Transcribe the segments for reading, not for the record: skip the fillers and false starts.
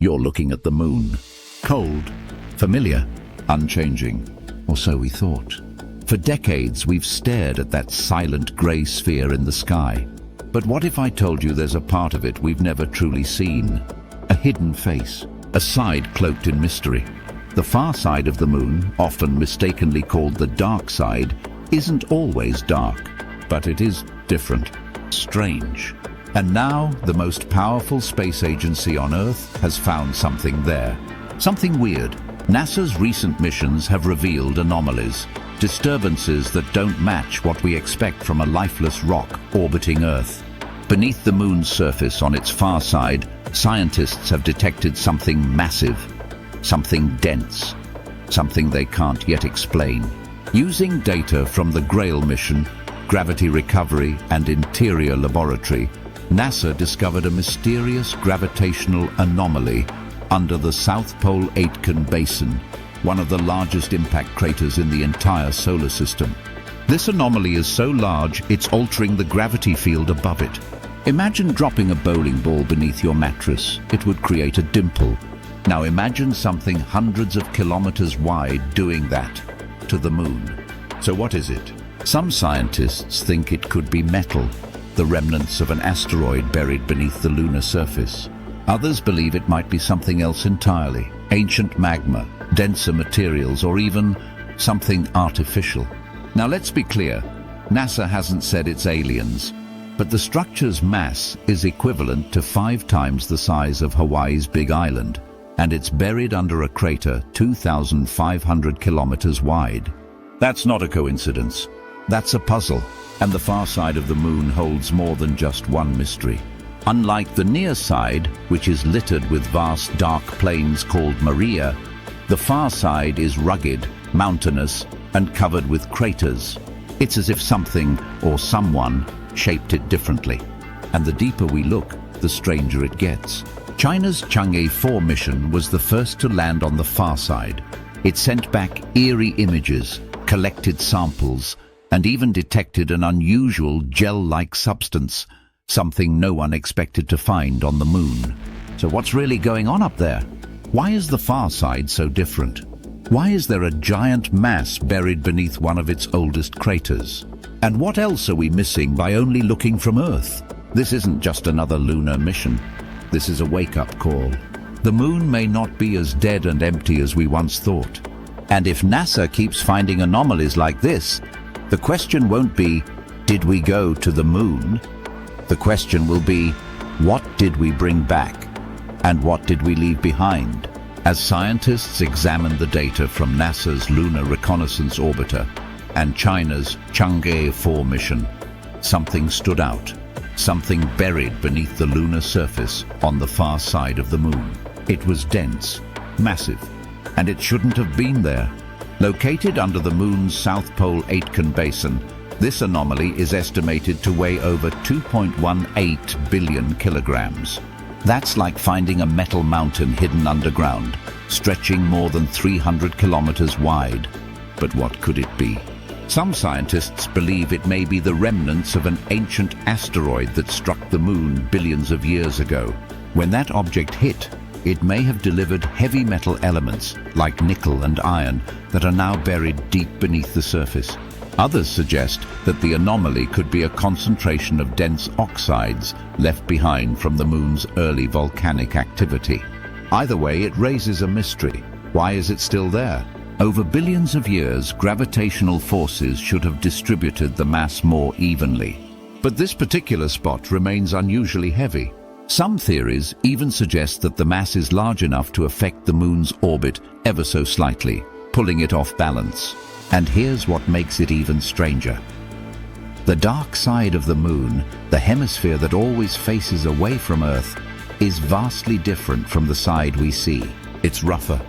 You're looking at the moon. Cold, familiar, unchanging, or so we thought. For decades, we've stared at that silent grey sphere in the sky. But what if I told you there's a part of it we've never truly seen? A hidden face, a side cloaked in mystery. The far side of the moon, often mistakenly called the dark side, isn't always dark, but it is different, strange. And now, the most powerful space agency on Earth has found something there. Something weird. NASA's recent missions have revealed anomalies, disturbances that don't match what we expect from a lifeless rock orbiting Earth. Beneath the moon's surface on its far side, scientists have detected something massive, something dense, something they can't yet explain. Using data from the Grail mission, Gravity Recovery and Interior Laboratory, NASA discovered a mysterious gravitational anomaly under the South Pole Aitken Basin, one of the largest impact craters in the entire solar system. This anomaly is so large, it's altering the gravity field above it. Imagine dropping a bowling ball beneath your mattress. It would create a dimple. Now imagine something hundreds of kilometers wide doing that to the moon. So what is it? Some scientists think it could be metal, the remnants of an asteroid buried beneath the lunar surface. Others believe it might be something else entirely, ancient magma, denser materials, or even something artificial. Now let's be clear, NASA hasn't said it's aliens, but the structure's mass is equivalent to 5 times the size of Hawaii's Big Island, and it's buried under a crater 2,500 kilometers wide. That's not a coincidence. That's a puzzle, and the far side of the moon holds more than just one mystery. Unlike the near side, which is littered with vast dark plains called Maria, the far side is rugged, mountainous, and covered with craters. It's as if something or someone shaped it differently. And the deeper we look, the stranger it gets. China's Chang'e 4 mission was the first to land on the far side. It sent back eerie images, collected samples, and even detected an unusual gel-like substance, something no one expected to find on the moon. So what's really going on up there? Why is the far side so different? Why is there a giant mass buried beneath one of its oldest craters? And what else are we missing by only looking from Earth? This isn't just another lunar mission. This is a wake-up call. The moon may not be as dead and empty as we once thought. And if NASA keeps finding anomalies like this, the question won't be, did we go to the moon? The question will be, what did we bring back? And what did we leave behind? As scientists examined the data from NASA's Lunar Reconnaissance Orbiter and China's Chang'e 4 mission, something stood out. Something buried beneath the lunar surface on the far side of the moon. It was dense, massive, and it shouldn't have been there. Located under the moon's South Pole Aitken Basin, this anomaly is estimated to weigh over 2.18 billion kilograms. That's like finding a metal mountain hidden underground, stretching more than 300 kilometers wide. But what could it be? Some scientists believe it may be the remnants of an ancient asteroid that struck the moon billions of years ago. When that object hit, it may have delivered heavy metal elements, like nickel and iron, that are now buried deep beneath the surface. Others suggest that the anomaly could be a concentration of dense oxides left behind from the moon's early volcanic activity. Either way, it raises a mystery. Why is it still there? Over billions of years, gravitational forces should have distributed the mass more evenly. But this particular spot remains unusually heavy. Some theories even suggest that the mass is large enough to affect the moon's orbit ever so slightly, pulling it off balance. And here's what makes it even stranger. The dark side of the moon, the hemisphere that always faces away from Earth, is vastly different from the side we see. It's rougher,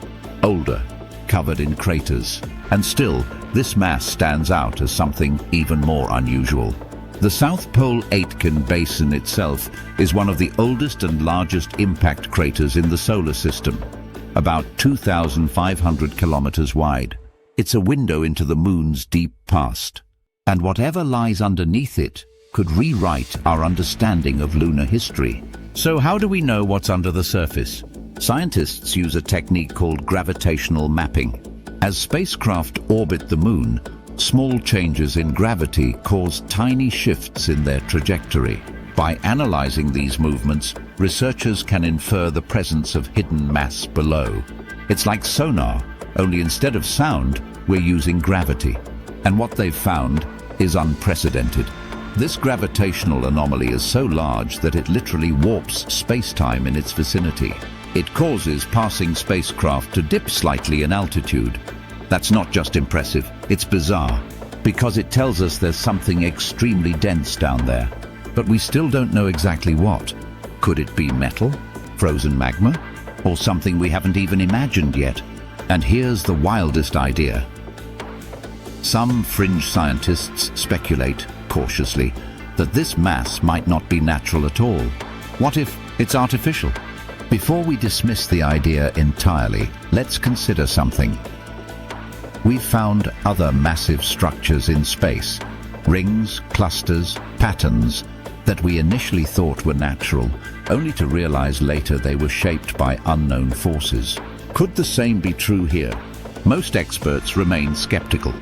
older, covered in craters. And still, this mass stands out as something even more unusual. The South Pole Aitken Basin itself is one of the oldest and largest impact craters in the solar system, about 2,500 kilometers wide. It's a window into the moon's deep past, and whatever lies underneath it could rewrite our understanding of lunar history. So how do we know what's under the surface? Scientists use a technique called gravitational mapping. As spacecraft orbit the moon, small changes in gravity cause tiny shifts in their trajectory. By analyzing these movements, researchers can infer the presence of hidden mass below. It's like sonar, only instead of sound, we're using gravity. And what they've found is unprecedented. This gravitational anomaly is so large that it literally warps space-time in its vicinity. It causes passing spacecraft to dip slightly in altitude. That's not just impressive, it's bizarre, because it tells us there's something extremely dense down there. But we still don't know exactly what. Could it be metal, frozen magma, or something we haven't even imagined yet? And here's the wildest idea. Some fringe scientists speculate, cautiously, that this mass might not be natural at all. What if it's artificial? Before we dismiss the idea entirely, let's consider something. We've found other massive structures in space, rings, clusters, patterns, that we initially thought were natural, only to realize later they were shaped by unknown forces. Could the same be true here? Most experts remain skeptical.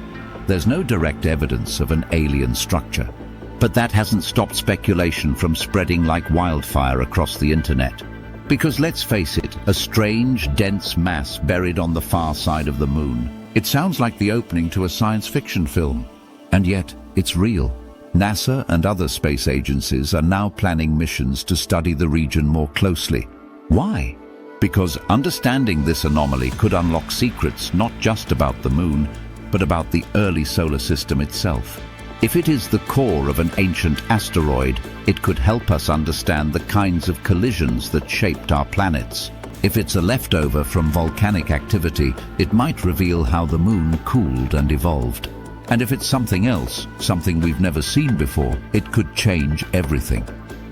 There's no direct evidence of an alien structure, but that hasn't stopped speculation from spreading like wildfire across the internet. Because let's face it, a strange, dense mass buried on the far side of the moon. It sounds like the opening to a science fiction film. And yet, it's real. NASA and other space agencies are now planning missions to study the region more closely. Why? Because understanding this anomaly could unlock secrets not just about the moon, but about the early solar system itself. If it is the core of an ancient asteroid, it could help us understand the kinds of collisions that shaped our planets. If it's a leftover from volcanic activity, it might reveal how the moon cooled and evolved. And if it's something else, something we've never seen before, it could change everything.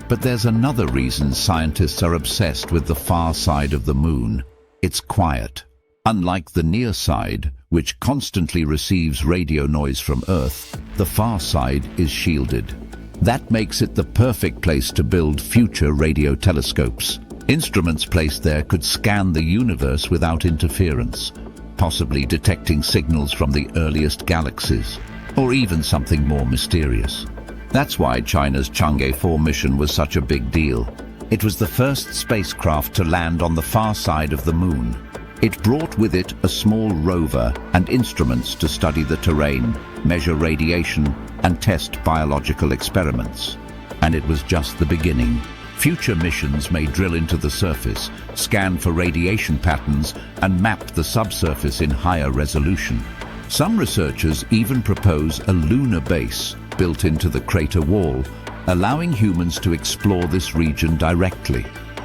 But there's another reason scientists are obsessed with the far side of the moon. It's quiet. Unlike the near side, which constantly receives radio noise from Earth, the far side is shielded. That makes it the perfect place to build future radio telescopes. Instruments placed there could scan the universe without interference, possibly detecting signals from the earliest galaxies, or even something more mysterious. That's why China's Chang'e 4 mission was such a big deal. It was the first spacecraft to land on the far side of the moon. It brought with it a small rover and instruments to study the terrain, measure radiation, and test biological experiments. And it was just the beginning. Future missions may drill into the surface, scan for radiation patterns, and map the subsurface in higher resolution. Some researchers even propose a lunar base built into the crater wall, allowing humans to explore this region directly.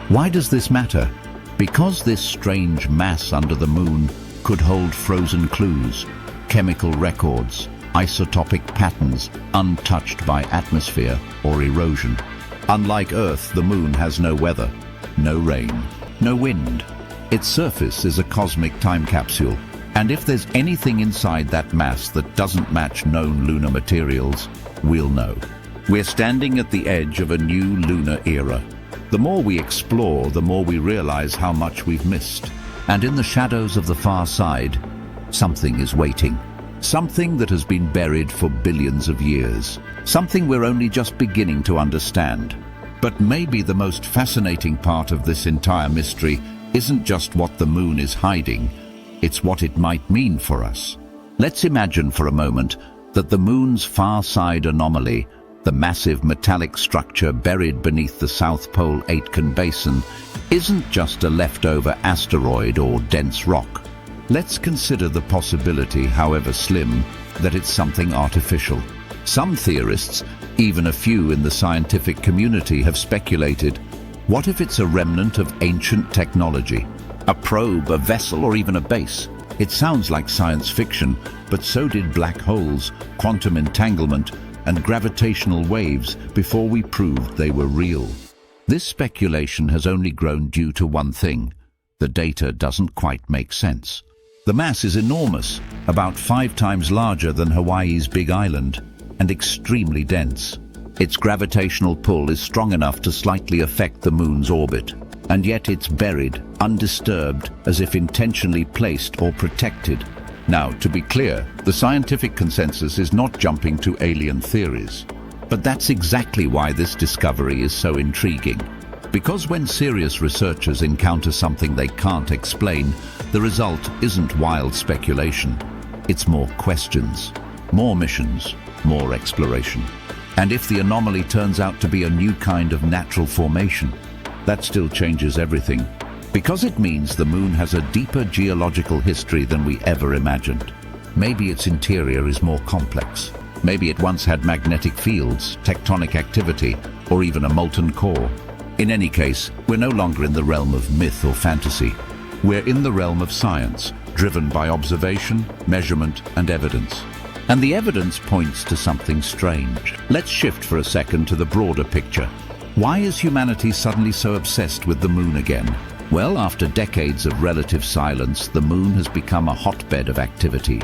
Why does this matter? Because this strange mass under the moon could hold frozen clues, chemical records, isotopic patterns untouched by atmosphere or erosion. Unlike Earth, the moon has no weather, no rain, no wind. Its surface is a cosmic time capsule, and if there's anything inside that mass that doesn't match known lunar materials, we'll know. We're standing at the edge of a new lunar era. The more we explore, the more we realize how much we've missed. And in the shadows of the far side, something is waiting. Something that has been buried for billions of years. Something we're only just beginning to understand. But maybe the most fascinating part of this entire mystery isn't just what the moon is hiding, it's what it might mean for us. Let's imagine for a moment that the moon's far side anomaly, the massive metallic structure buried beneath the South Pole Aitken Basin, isn't just a leftover asteroid or dense rock. Let's consider the possibility, however slim, that it's something artificial. Some theorists, even a few in the scientific community, have speculated, what if it's a remnant of ancient technology? A probe, a vessel, or even a base? It sounds like science fiction, but so did black holes, quantum entanglement, and gravitational waves before we proved they were real. This speculation has only grown due to one thing. The data doesn't quite make sense. The mass is enormous, about 5 times larger than Hawaii's Big Island, and extremely dense. Its gravitational pull is strong enough to slightly affect the moon's orbit. and yet it's buried, undisturbed, as if intentionally placed or protected. Now, to be clear, the scientific consensus is not jumping to alien theories. But that's exactly why this discovery is so intriguing. Because when serious researchers encounter something they can't explain, the result isn't wild speculation. It's more questions, more missions, more exploration. And if the anomaly turns out to be a new kind of natural formation, that still changes everything. Because it means the moon has a deeper geological history than we ever imagined. Maybe its interior is more complex. Maybe it once had magnetic fields, tectonic activity, or even a molten core. In any case, we're no longer in the realm of myth or fantasy. We're in the realm of science, driven by observation, measurement, and evidence. And the evidence points to something strange. Let's shift for a second to the broader picture. Why is humanity suddenly so obsessed with the moon again? Well, after decades of relative silence, the moon has become a hotbed of activity.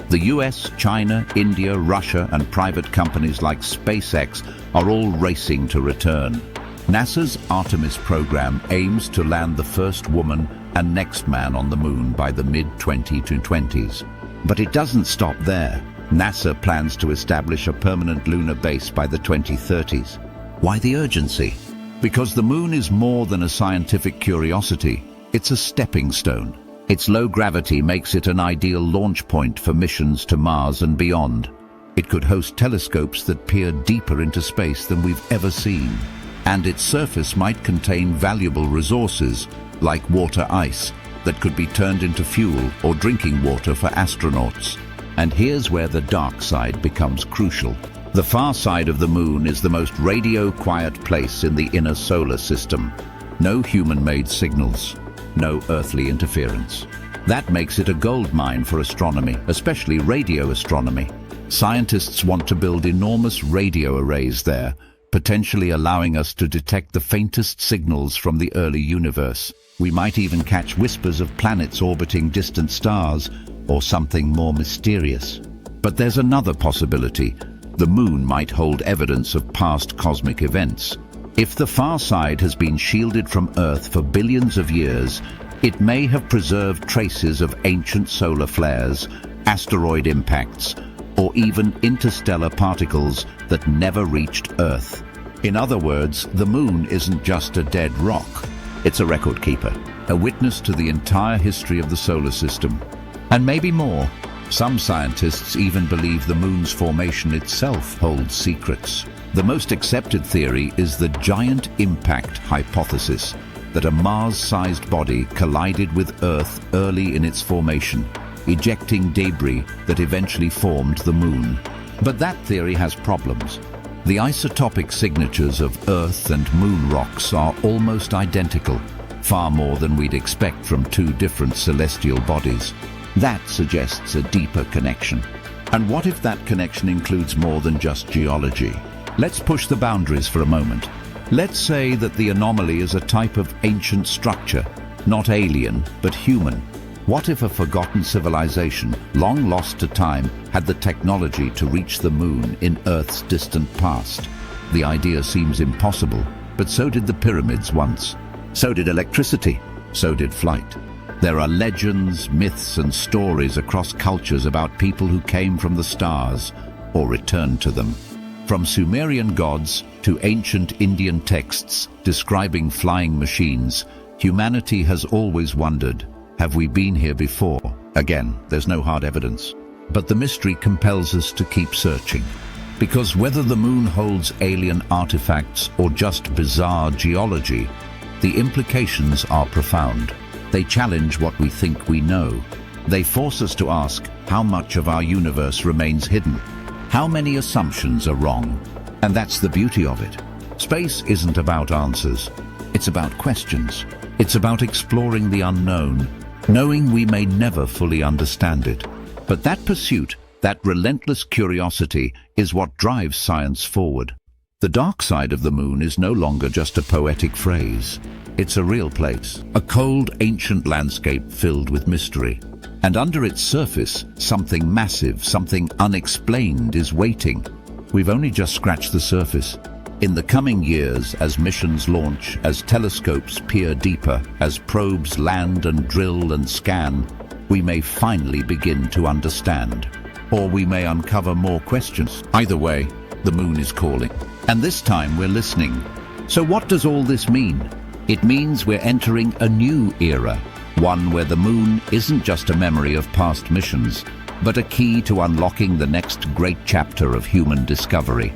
The US, China, India, Russia, and private companies like SpaceX are all racing to return. NASA's Artemis program aims to land the first woman and next man on the moon by the mid-2020s. But it doesn't stop there. NASA plans to establish a permanent lunar base by the 2030s. Why the urgency? Because the moon is more than a scientific curiosity. It's a stepping stone. Its low gravity makes it an ideal launch point for missions to Mars and beyond. It could host telescopes that peer deeper into space than we've ever seen. And its surface might contain valuable resources, like water ice, that could be turned into fuel or drinking water for astronauts. And here's where the dark side becomes crucial. The far side of the moon is the most radio-quiet place in the inner solar system. No human-made signals, no earthly interference. That makes it a goldmine for astronomy, especially radio astronomy. Scientists want to build enormous radio arrays there, potentially allowing us to detect the faintest signals from the early universe. We might even catch whispers of planets orbiting distant stars, or something more mysterious. But there's another possibility. The moon might hold evidence of past cosmic events. If the far side has been shielded from Earth for billions of years, it may have preserved traces of ancient solar flares, asteroid impacts, or even interstellar particles that never reached Earth. In other words, the moon isn't just a dead rock. It's a record keeper, a witness to the entire history of the solar system. And maybe more. Some scientists even believe the moon's formation itself holds secrets. The most accepted theory is the giant impact hypothesis, that a Mars-sized body collided with Earth early in its formation, ejecting debris that eventually formed the moon. But that theory has problems. The isotopic signatures of Earth and moon rocks are almost identical, far more than we'd expect from two different celestial bodies. That suggests a deeper connection. And what if that connection includes more than just geology? Let's push the boundaries for a moment. Let's say that the anomaly is a type of ancient structure, not alien, but human. What if a forgotten civilization, long lost to time, had the technology to reach the moon in Earth's distant past? The idea seems impossible, but so did the pyramids once. So did electricity. So did flight. There are legends, myths, and stories across cultures about people who came from the stars or returned to them. From Sumerian gods to ancient Indian texts describing flying machines, humanity has always wondered, have we been here before? Again, there's no hard evidence. But the mystery compels us to keep searching. Because whether the moon holds alien artifacts or just bizarre geology, the implications are profound. They challenge what we think we know. They force us to ask how much of our universe remains hidden. How many assumptions are wrong? And that's the beauty of it. Space isn't about answers. It's about questions. It's about exploring the unknown, knowing we may never fully understand it. But that pursuit, that relentless curiosity, is what drives science forward. The dark side of the moon is no longer just a poetic phrase. It's a real place, a cold, ancient landscape filled with mystery. And under its surface, something massive, something unexplained is waiting. We've only just scratched the surface. In the coming years, as missions launch, as telescopes peer deeper, as probes land and drill and scan, we may finally begin to understand. Or we may uncover more questions. Either way, the moon is calling. And this time we're listening. So what does all this mean? It means we're entering a new era, one where the moon isn't just a memory of past missions, but a key to unlocking the next great chapter of human discovery.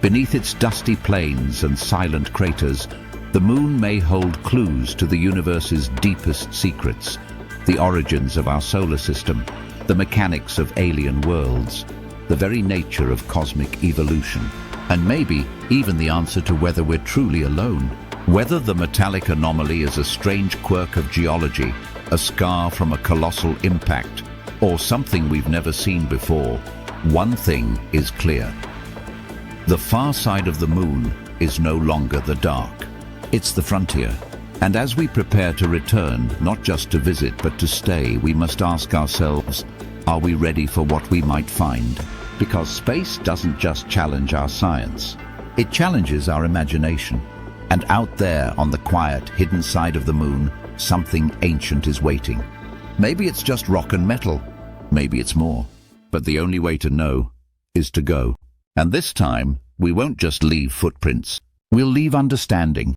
Beneath its dusty plains and silent craters, the moon may hold clues to the universe's deepest secrets, the origins of our solar system, the mechanics of alien worlds, the very nature of cosmic evolution, and maybe even the answer to whether we're truly alone. Whether the metallic anomaly is a strange quirk of geology, a scar from a colossal impact, or something we've never seen before, one thing is clear. The far side of the moon is no longer the dark. It's the frontier. And as we prepare to return, not just to visit but to stay, we must ask ourselves, are we ready for what we might find? Because space doesn't just challenge our science. It challenges our imagination. And out there on the quiet, hidden side of the moon, something ancient is waiting. Maybe it's just rock and metal. Maybe it's more. But the only way to know is to go. And this time, we won't just leave footprints. We'll leave understanding.